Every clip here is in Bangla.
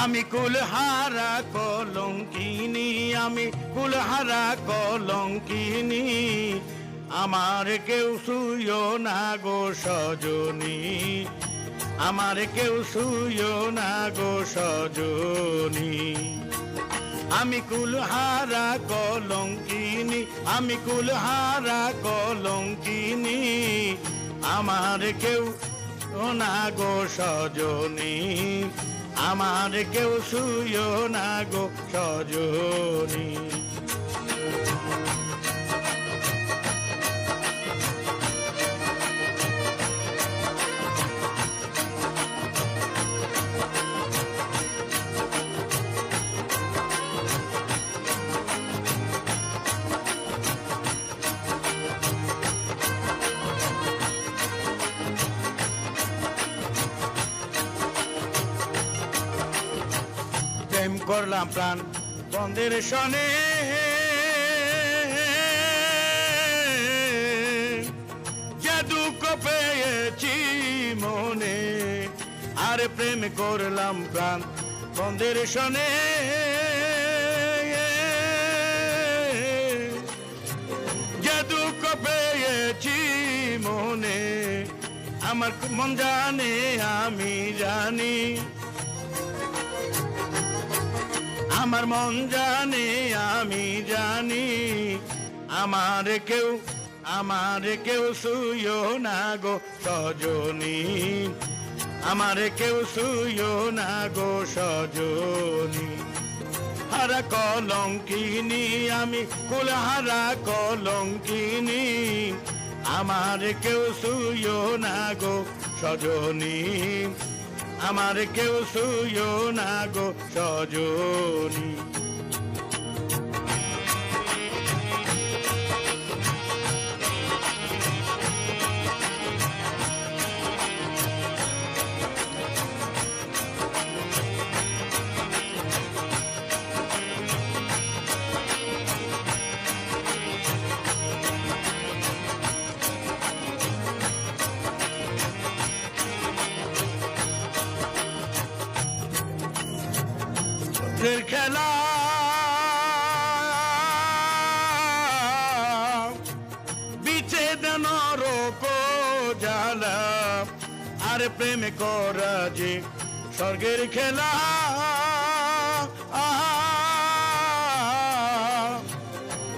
আমি কুলহারা কলঙ্কিনী, আমি কুলহারা কলঙ্কিনী, আমার কেউ শুইও না গো সজনী, আমার কেউ শুইও না গো সজনী। আমি কুলহারা কলঙ্কিনী, আমি কুলহারা কলঙ্কিনী, আমার কেউ না গো সজনী, আমার কেউ শুইও না গো সজনী। প্রেম করলাম প্রাণ বন্ধের সনে, যে দুঃখ পেয়েছি মনে, আর প্রেম করলাম প্রাণ বন্ধের সনে, যে দুঃখ পেয়েছি মনে, আমার মন জানে আমি জানি, আমার মন জানে আমি জানি, আমার কেউ শুইও না গো সজনী, আমার কেউ শুইও না গো সজনী। হারা কলঙ্কিনী আমি কুলহারা কলঙ্কিনী, আমার কেউ শুইও না গো সজনী, আমার কেউ শুইও না গো সজনী। খেলা বিচ্ছেদ নরক জ্বালা, আর প্রেম করা যে স্বর্গের খেলা,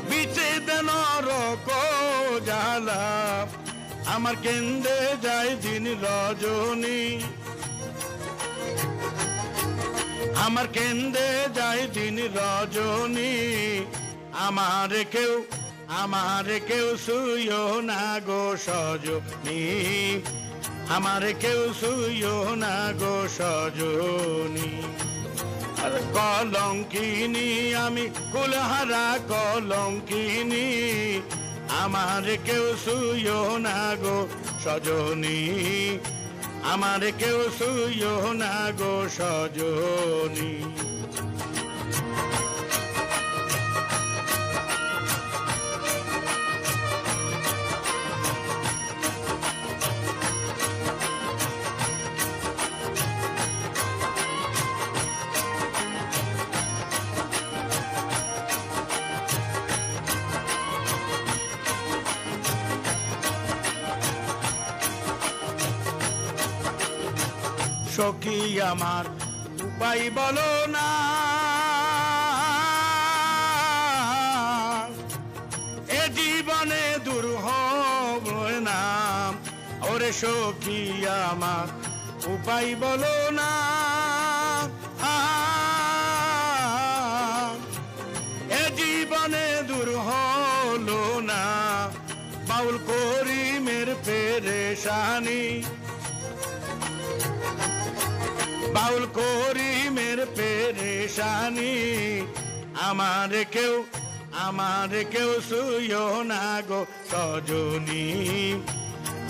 বিচ্ছেদ নরক জ্বালা, আমার কেন্দ্রে যায় দিন রজনী, আমার কেন্দ্রে যায় দিন রজনী, আমার কেউ শুইও না গো সজনী, আমার কেউ শুইও না গো সজনী। আর কলঙ্কিনী আমি কুলহারা কলঙ্কিনী, আমার কেউ শুইও না গো সজনী, আমার কেউ শুইও না গো সজনী। সখী আমার উপায় বলো না, এ জীবনে দূর হবে না, ওরে সখী আমার উপায় বলো না, এ জীবনে দূর হলো না, বাউল করিমের পেরেশানি, বাউল করিমের পেরেশানি, আমার কেউ শুইও না গো সজনী,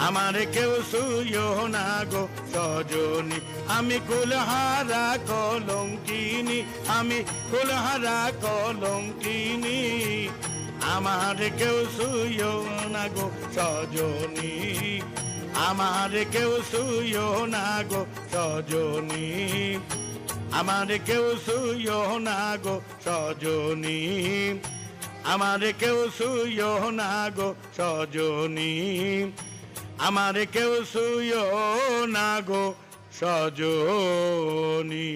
আমার কেউ শুইও না গো সজনী। আমি কুলহারা কলঙ্কিনী, আমি কুলহারা কলঙ্কিনী, আমার কেউ শুইও না গো সজনী, আমার কেউ শুইও না গো সজনী, আমার কেউ শুইও না গো সজনী, আমার কেউ শুইও না গো সজনী, আমার কেউ শুইও না গো সজনী।